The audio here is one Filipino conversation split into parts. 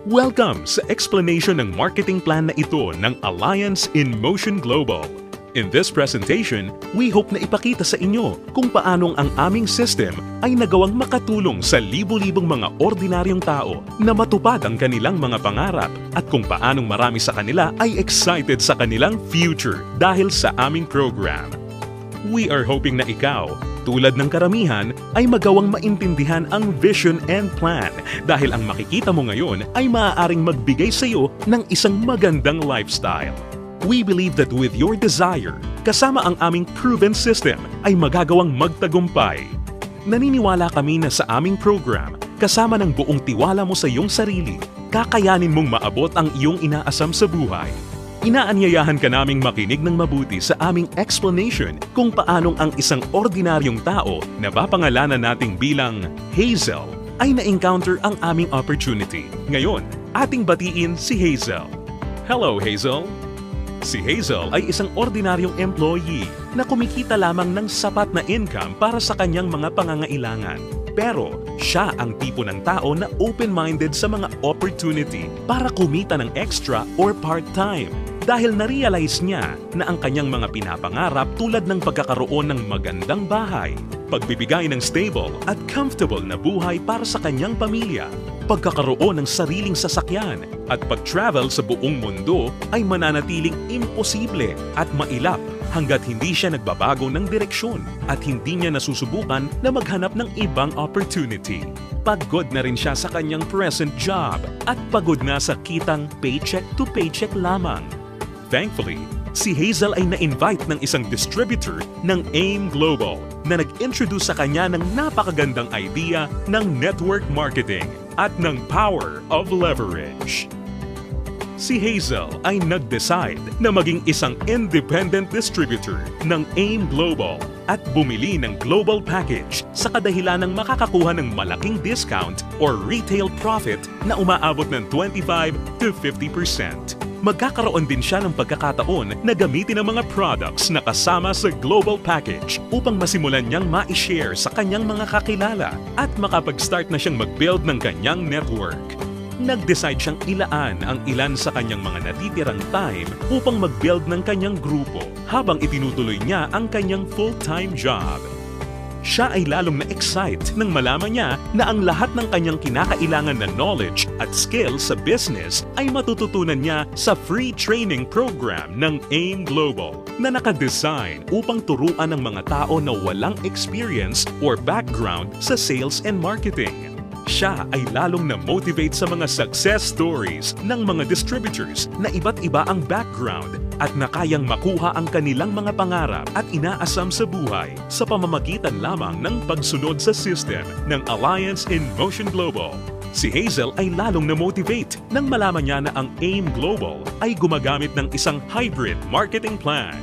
Welcome sa explanation ng marketing plan na ito ng Alliance in Motion Global. In this presentation, we hope na ipakita sa inyo kung paanong ang aming system ay nagawang makatulong sa libo-libong mga ordinaryong tao na matupad ang kanilang mga pangarap at kung paanong marami sa kanila ay excited sa kanilang future dahil sa aming program. We are hoping na ikaw, tulad ng karamihan, ay magawang maintindihan ang vision and plan dahil ang makikita mo ngayon ay maaaring magbigay sa iyo ng isang magandang lifestyle. We believe that with your desire, kasama ang aming proven system ay magagawang magtagumpay. Naniniwala kami na sa aming program, kasama ng buong tiwala mo sa iyong sarili, kakayanin mong maabot ang iyong inaasam sa buhay. Inaanyayahan ka naming makinig ng mabuti sa aming explanation kung paanong ang isang ordinaryong tao na papangalanan nating bilang Hazel ay na-encounter ang aming opportunity. Ngayon, ating batiin si Hazel. Hello, Hazel! Si Hazel ay isang ordinaryong employee na kumikita lamang ng sapat na income para sa kanyang mga pangangailangan. Pero siya ang tipo ng tao na open-minded sa mga opportunity para kumita ng extra or part-time dahil na-realize niya na ang kanyang mga pinapangarap tulad ng pagkakaroon ng magandang bahay, pagbibigay ng stable at comfortable na buhay para sa kanyang pamilya, pagkakaroon ng sariling sasakyan at pag-travel sa buong mundo ay mananatiling imposible at mailap hanggat hindi siya nagbabago ng direksyon at hindi niya nasusubukan na maghanap ng ibang opportunity. Pagod na rin siya sa kanyang present job at pagod na sa kitang paycheck to paycheck lamang. Thankfully, si Hazel ay na-invite ng isang distributor ng AIM Global na nag-introduce sa kanya ng napakagandang idea ng network marketing at ng power of leverage. Si Hazel ay nag-decide na maging isang independent distributor ng AIM Global at bumili ng global package sa kadahilan ng makakakuha ng malaking discount or retail profit na umaabot ng 25 to 50%. Magkakaroon din siya ng pagkakataon na gamitin ang mga products na kasama sa global package upang masimulan niyang ma-share sa kanyang mga kakilala at makapag-start na siyang mag-build ng kanyang network. Nag-decide siyang ilaan ang ilan sa kanyang mga natitirang time upang mag-build ng kanyang grupo habang itinutuloy niya ang kanyang full-time job. Siya ay lalong na-excite nang malaman niya na ang lahat ng kanyang kinakailangan na knowledge at skills sa business ay matututunan niya sa free training program ng AIM Global na nakadesign upang turuan ng mga tao na walang experience or background sa sales and marketing. Siya ay lalong na-motivate sa mga success stories ng mga distributors na iba't iba ang background at na kayang makuha ang kanilang mga pangarap at inaasam sa buhay sa pamamagitan lamang ng pagsunod sa system ng Alliance in Motion Global. Si Hazel ay lalong na-motivate nang malaman niya na ang AIM Global ay gumagamit ng isang hybrid marketing plan.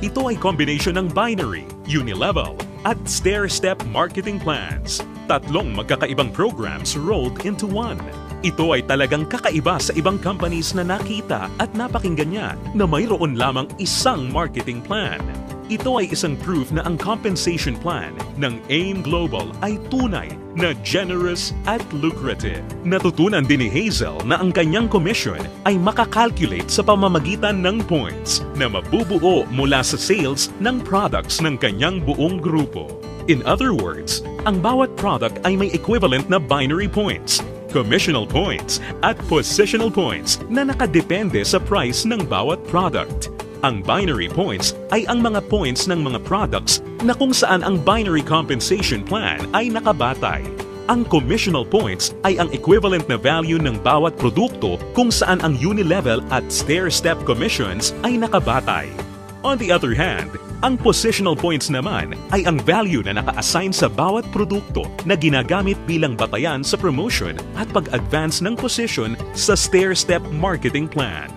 Ito ay combination ng binary, unilevel, at stair-step marketing plans. Tatlong magkakaibang programs rolled into one. Ito ay talagang kakaiba sa ibang companies na nakita at napakinggan niya na mayroon lamang isang marketing plan. Ito ay isang proof na ang compensation plan ng AIM Global ay tunay na generous at lucrative. Natutunan din ni Hazel na ang kanyang commission ay makakalculate sa pamamagitan ng points na mabubuo mula sa sales ng products ng kanyang buong grupo. In other words, ang bawat product ay may equivalent na binary points, commissional points, at positional points na nakadepende sa price ng bawat product. Ang binary points ay ang mga points ng mga products na kung saan ang binary compensation plan ay nakabatay. Ang commissional points ay ang equivalent na value ng bawat produkto kung saan ang unilevel at stair-step commissions ay nakabatay. On the other hand, ang positional points naman ay ang value na naka-assign sa bawat produkto na ginagamit bilang batayan sa promotion at pag-advance ng position sa stair-step marketing plan.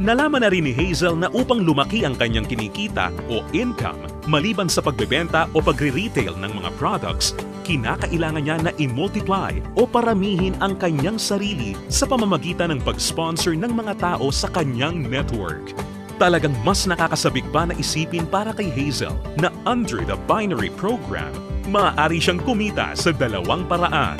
Nalaman na rin ni Hazel na upang lumaki ang kanyang kinikita o income maliban sa pagbebenta o pagre-retail ng mga products, kinakailangan niya na i-multiply o paramihin ang kanyang sarili sa pamamagitan ng pag-sponsor ng mga tao sa kanyang network. Talagang mas nakakasabik pa na isipin para kay Hazel na under the binary program, maaari siyang kumita sa dalawang paraan.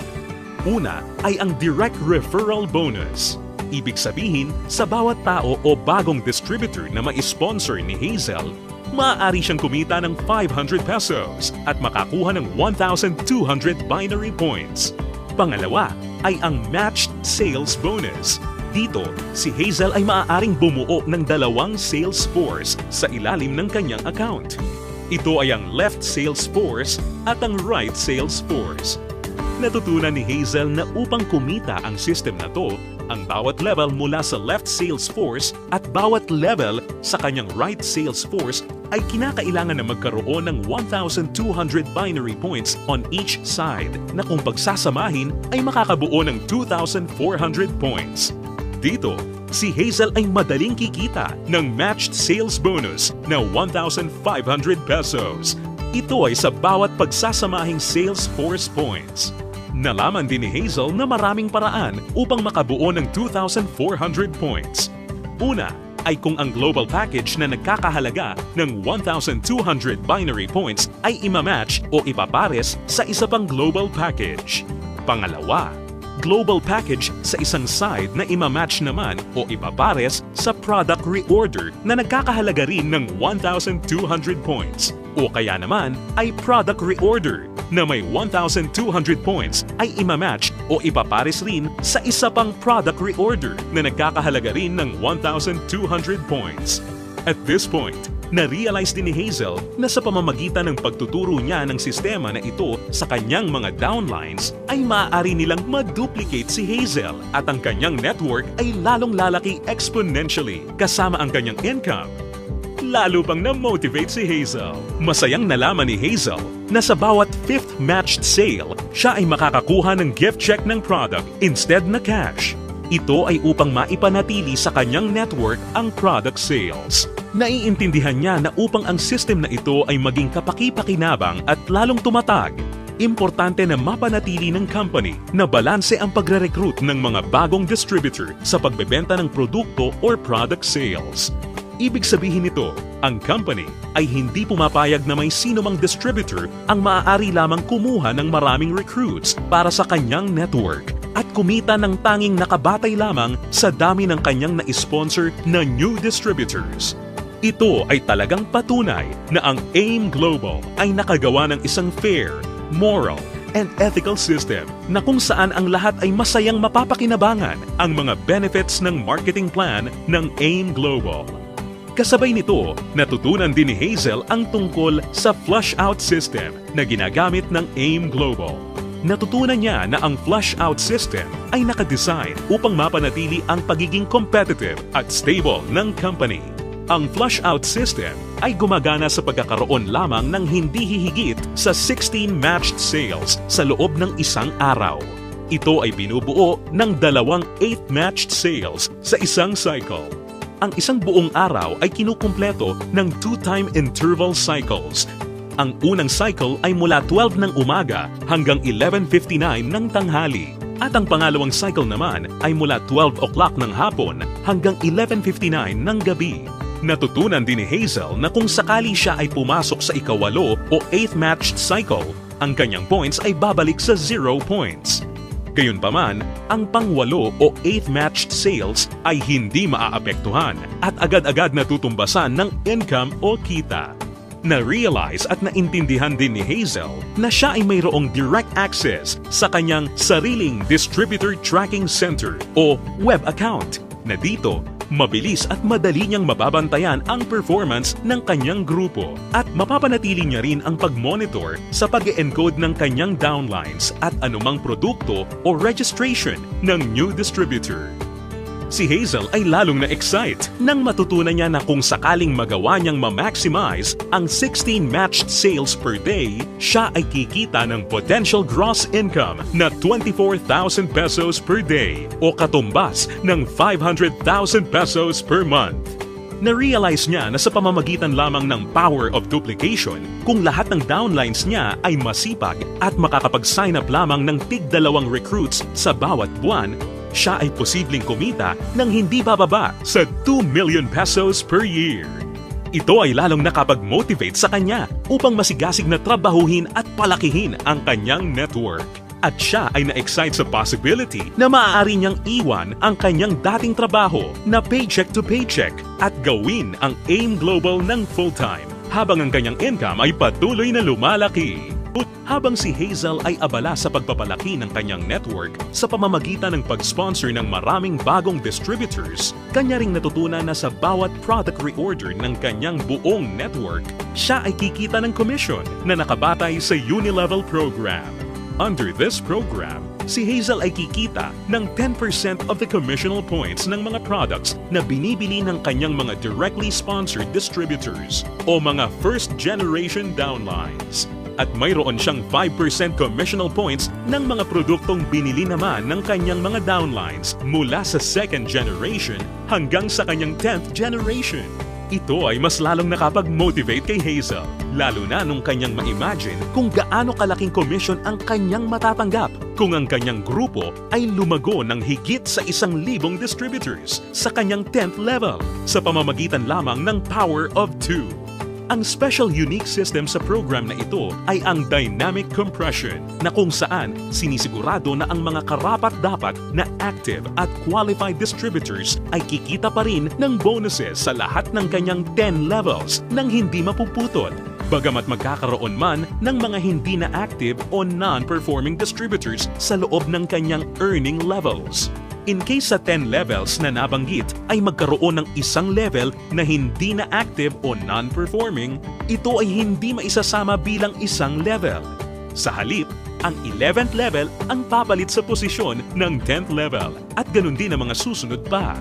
Una ay ang direct referral bonus. Ibig sabihin, sa bawat tao o bagong distributor na ma-sponsor ni Hazel, maaari siyang kumita ng 500 pesos at makakuha ng 1,200 binary points. Pangalawa ay ang matched sales bonus. Dito, si Hazel ay maaaring bumuo ng 2 sales force sa ilalim ng kanyang account. Ito ay ang left sales force at ang right sales force. Natutunan ni Hazel na upang kumita ang system na to, ang bawat level mula sa left sales force at bawat level sa kanyang right sales force ay kinakailangan na magkaroon ng 1,200 binary points on each side na kung pagsasamahin ay makakabuo ng 2,400 points. Dito, si Hazel ay madaling kikita ng matched sales bonus na 1,500 pesos. Ito ay sa bawat pagsasamahing sales force points. Nalaman din ni Hazel na maraming paraan upang makabuo ng 2,400 points. Una ay kung ang global package na nagkakahalaga ng 1,200 binary points ay imamatch o ipapares sa isa pang global package. Pangalawa, global package sa isang side na imamatch naman o ipapares sa product reorder na nagkakahalaga rin ng 1,200 points. O kaya naman ay product reorder na may 1,200 points ay imamatch o ipapares rin sa isa pang product reorder na nagkakahalaga rin ng 1,200 points. At this point, na-realize din ni Hazel na sa pamamagitan ng pagtuturo niya ng sistema na ito sa kanyang mga downlines ay maaari nilang ma-duplicate si Hazel at ang kanyang network ay lalong lalaki exponentially kasama ang kanyang income. Lalo pang na-motivate si Hazel. Masayang nalaman ni Hazel na sa bawat 5th matched sale, siya ay makakakuha ng gift check ng product instead na cash. Ito ay upang maipanatili sa kanyang network ang product sales. Naiintindihan niya na upang ang system na ito ay maging kapaki-pakinabang at lalong tumatag, importante na mapanatili ng company na balanse ang pagre-recruit ng mga bagong distributor sa pagbebenta ng produkto or product sales. Ibig sabihin nito, ang company ay hindi pumapayag na may sino mang distributor ang maaari lamang kumuha ng maraming recruits para sa kanyang network at kumita ng tanging nakabatay lamang sa dami ng kanyang na-sponsor na new distributors. Ito ay talagang patunay na ang AIM Global ay nakagawa ng isang fair, moral, and ethical system na kung saan ang lahat ay masayang mapapakinabangan ang mga benefits ng marketing plan ng AIM Global. Kasabay nito, natutunan din ni Hazel ang tungkol sa flush-out system na ginagamit ng AIM Global. Natutunan niya na ang flush-out system ay nakadesign upang mapanatili ang pagiging competitive at stable ng company. Ang flush-out system ay gumagana sa pagkakaroon lamang ng hindi hihigit sa 16 matched sales sa loob ng isang araw. Ito ay binubuo ng 2 8 matched sales sa isang cycle. Ang isang buong araw ay kinukumpleto ng 2-time interval cycles. Ang unang cycle ay mula 12 ng umaga hanggang 11:59 ng tanghali. At ang pangalawang cycle naman ay mula 12 o'clock ng hapon hanggang 11:59 ng gabi. Natutunan din ni Hazel na kung sakali siya ay pumasok sa ikawalo o 8th matched cycle, ang kanyang points ay babalik sa 0 points. Gayunpaman, ang pang-8 o 8th matched sales ay hindi maaapektuhan at agad-agad natutumbasan ng income o kita. Na-realize at naintindihan din ni Hazel na siya ay mayroong direct access sa kanyang sariling Distributor Tracking Center o web account na dito mabilis at madali niyang mababantayan ang performance ng kanyang grupo at mapapanatili niya rin ang pag-monitor sa pag-encode ng kanyang downlines at anumang produkto o registration ng new distributor. Si Hazel ay lalong na-excite nang matutunan niya na kung sakaling magawa niyang ma-maximize ang 16 matched sales per day, siya ay kikita ng potential gross income na 24,000 pesos per day o katumbas ng 500,000 pesos per month. Na-realize niya na sa pamamagitan lamang ng power of duplication, kung lahat ng downlines niya ay masipag at makakapag-sign up lamang ng tig-2 recruits sa bawat buwan, siya ay posibleng kumita ng hindi bababa sa 2 million pesos per year. Ito ay lalong nakapag-motivate sa kanya upang masigasig na trabahuhin at palakihin ang kanyang network. At siya ay na-excite sa possibility na maaari niyang iwan ang kanyang dating trabaho na paycheck to paycheck at gawin ang AIM Global ng full-time habang ang kanyang income ay patuloy na lumalaki. Habang si Hazel ay abala sa pagpapalaki ng kanyang network sa pamamagitan ng pag-sponsor ng maraming bagong distributors, kanya ring natutunan na sa bawat product reorder ng kanyang buong network, siya ay kikita ng commission na nakabatay sa Unilevel program. Under this program, si Hazel ay kikita ng 10% of the commissional points ng mga products na binibili ng kanyang mga directly sponsored distributors o mga first-generation downlines. At mayroon siyang 5% commissional points ng mga produktong binili naman ng kanyang mga downlines mula sa second generation hanggang sa kanyang 10th generation. Ito ay mas lalong nakapag-motivate kay Hazel, lalo na nung kanyang ma-imagine kung gaano kalaking commission ang kanyang matatanggap kung ang kanyang grupo ay lumago ng higit sa 1,000 distributors sa kanyang 10th level sa pamamagitan lamang ng Power of 2. Ang special unique system sa program na ito ay ang dynamic compression na kung saan sinisigurado na ang mga karapat-dapat na active at qualified distributors ay kikita pa rin ng bonuses sa lahat ng kanyang 10 levels nang hindi mapuputol. Bagamat magkakaroon man ng mga hindi na active o non-performing distributors sa loob ng kanyang earning levels. In case sa 10 levels na nabanggit ay magkaroon ng isang level na hindi na active o non-performing, ito ay hindi maisasama bilang isang level. Sa halip, ang 11th level ang papalit sa posisyon ng 10th level at ganun din ang mga susunod pa.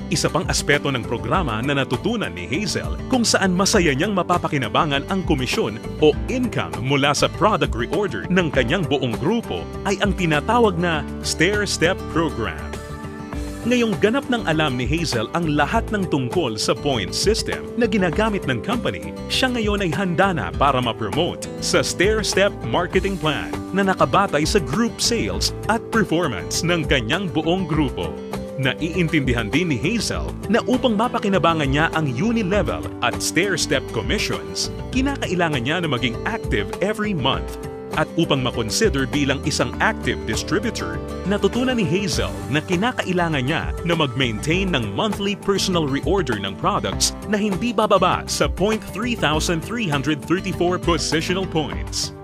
Isa pang aspeto ng programa na natutunan ni Hazel kung saan masaya niyang mapapakinabangan ang komisyon o income mula sa product reorder ng kanyang buong grupo ay ang tinatawag na stair-step program. Ngayong ganap ng alam ni Hazel ang lahat ng tungkol sa point system na ginagamit ng company, siya ngayon ay handa na para ma-promote sa stair-step marketing plan na nakabatay sa group sales at performance ng kanyang buong grupo. Naiintindihan din ni Hazel na upang mapakinabangan niya ang Unilevel at stair-step commissions, kinakailangan niya na maging active every month. At upang makonsider bilang isang active distributor, natutunan ni Hazel na kinakailangan niya na mag-maintain ng monthly personal reorder ng products na hindi bababa sa 3,334 positional points.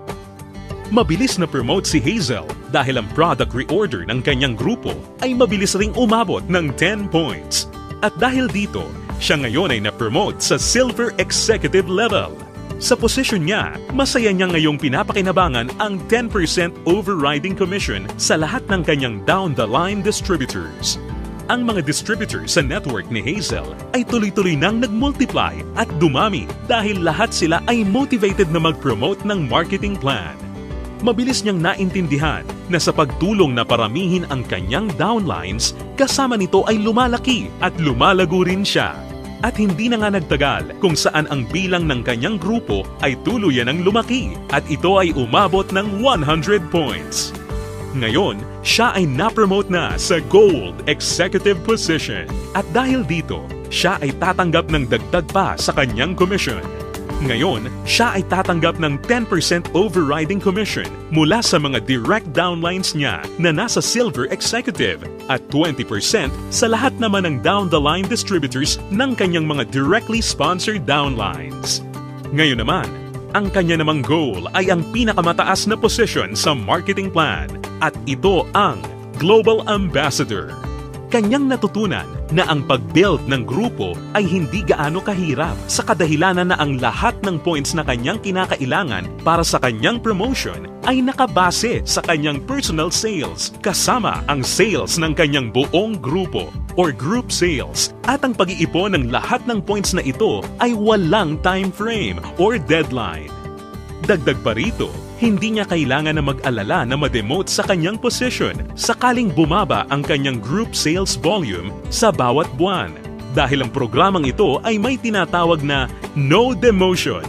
Mabilis na promote si Hazel dahil ang product reorder ng kanyang grupo ay mabilis ring umabot ng 10 points. At dahil dito, siya ngayon ay na-promote sa Silver Executive level. Sa posisyon niya, masaya niya ngayong pinapakinabangan ang 10% overriding commission sa lahat ng kanyang down-the-line distributors. Ang mga distributors sa network ni Hazel ay tuloy-tuloy nang nag-multiply at dumami dahil lahat sila ay motivated na mag-promote ng marketing plan. Mabilis niyang naintindihan na sa pagtulong na paramihin ang kanyang downlines, kasama nito ay lumalaki at lumalago rin siya. At hindi na nga nagtagal kung saan ang bilang ng kanyang grupo ay tuluyan ang lumaki at ito ay umabot ng 100 points. Ngayon, siya ay na-promote na sa Gold Executive position at dahil dito, siya ay tatanggap ng dagdag pa sa kanyang commission. Ngayon, siya ay tatanggap ng 10% overriding commission mula sa mga direct downlines niya na nasa Silver Executive at 20% sa lahat naman ng down-the-line distributors ng kanyang mga directly sponsored downlines. Ngayon naman, ang kanya namang goal ay ang pinakamataas na position sa marketing plan at ito ang Global Ambassador. Kanyang natutunan na ang pag-build ng grupo ay hindi gaano kahirap sa kadahilanan na ang lahat ng points na kanyang kinakailangan para sa kanyang promotion ay nakabase sa kanyang personal sales kasama ang sales ng kanyang buong grupo or group sales at ang pag-iipon ng lahat ng points na ito ay walang time frame or deadline. Dagdag pa rito, hindi niya kailangan na mag-alala na ma-demote sa kanyang position sakaling bumaba ang kanyang group sales volume sa bawat buwan dahil ang programang ito ay may tinatawag na no demotion.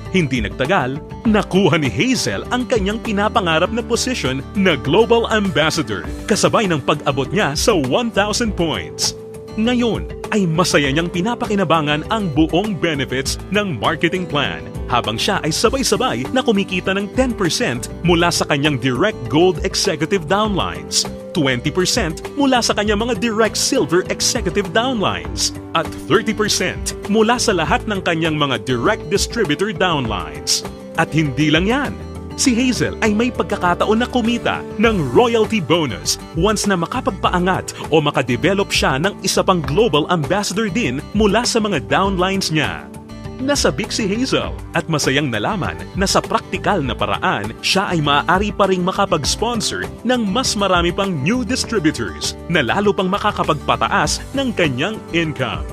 Hindi nagtagal, nakuha ni Hazel ang kanyang pinapangarap na position na Global Ambassador kasabay ng pag-abot niya sa 1,000 points. Ngayon ay masaya niyang pinapakinabangan ang buong benefits ng marketing plan habang siya ay sabay-sabay na kumikita ng 10% mula sa kanyang direct gold executive downlines, 20% mula sa kanyang mga direct silver executive downlines, at 30% mula sa lahat ng kanyang mga direct distributor downlines. At hindi lang yan, si Hazel ay may pagkakataon na kumita ng royalty bonus once na makapagpaangat o makadevelop siya ng isa pang global ambassador din mula sa mga downlines niya. Nasabik si Hazel at masayang nalaman na sa praktikal na paraan siya ay maaari pa ring makapag-sponsor ng mas marami pang new distributors na lalo pang makakapagpataas ng kanyang income.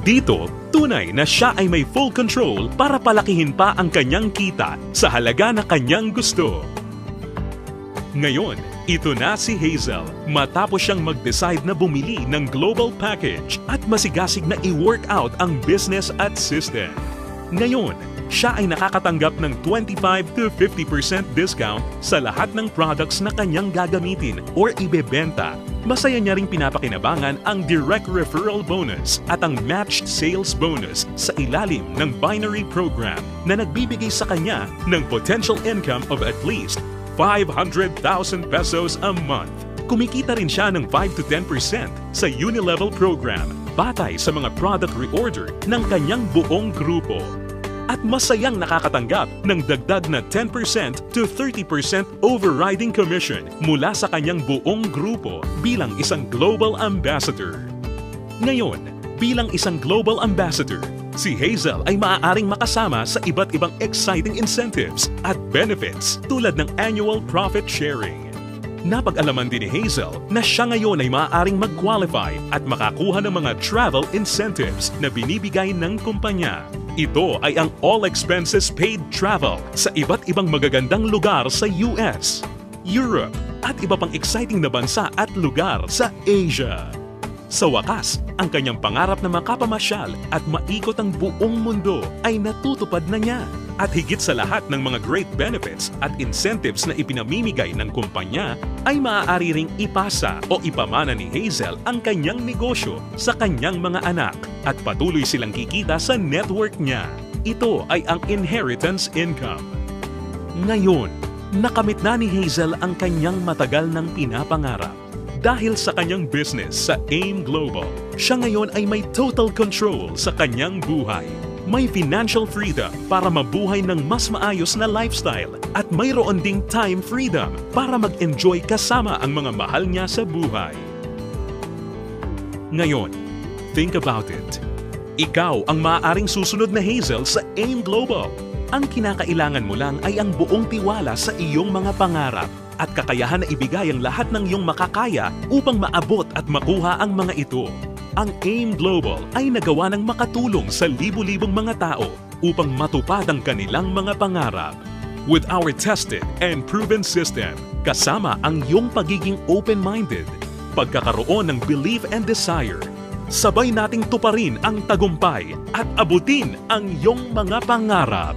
Dito, tunay na siya ay may full control para palakihin pa ang kanyang kita sa halaga na kanyang gusto. Ngayon, ito na si Hazel matapos siyang mag-decide na bumili ng global package at masigasig na i-work out ang business at system. Ngayon, siya ay nakakatanggap ng 25 to 50% discount sa lahat ng products na kanyang gagamitin or ibebenta. Masaya niya ring pinapakinabangan ang direct referral bonus at ang matched sales bonus sa ilalim ng binary program na nagbibigay sa kanya ng potential income of at least 500,000 pesos a month. Kumikita rin siya ng 5 to 10% sa Unilevel program batay sa mga product reorder ng kanyang buong grupo. At masayang nakakatanggap ng dagdag na 10% to 30% overriding commission mula sa kanyang buong grupo bilang isang global ambassador. Ngayon, bilang isang global ambassador, si Hazel ay maaaring makasama sa iba't ibang exciting incentives at benefits tulad ng annual profit sharing. Napag-alaman din ni Hazel na siya ngayon ay maaaring mag-qualify at makakuha ng mga travel incentives na binibigay ng kumpanya. Ito ay ang all expenses paid travel sa iba't ibang magagandang lugar sa US, Europe at iba pang exciting na bansa at lugar sa Asia. Sa wakas, ang kanyang pangarap na makapamasyal at maikot ang buong mundo ay natutupad na niya. At higit sa lahat ng mga great benefits at incentives na ipinamimigay ng kumpanya, ay maaari ring ipasa o ipamana ni Hazel ang kanyang negosyo sa kanyang mga anak at patuloy silang kikita sa network niya. Ito ay ang inheritance income. Ngayon, nakamit na ni Hazel ang kanyang matagal ng pinapangarap. Dahil sa kanyang business sa AIM Global, siya ngayon ay may total control sa kanyang buhay. May financial freedom para mabuhay ng mas maayos na lifestyle at mayroon ding time freedom para mag-enjoy kasama ang mga mahal niya sa buhay. Ngayon, think about it. Ikaw ang maaaring susunod na Hazel sa AIM Global. Ang kinakailangan mo lang ay ang buong tiwala sa iyong mga pangarap at kakayahan na ibigay ang lahat ng iyong makakaya upang maabot at makuha ang mga ito. Ang AIM Global ay nagawa ng makatulong sa libu-libong mga tao upang matupad ang kanilang mga pangarap. With our tested and proven system, kasama ang iyong pagiging open-minded, pagkakaroon ng belief and desire, sabay nating tuparin ang tagumpay at abutin ang iyong mga pangarap.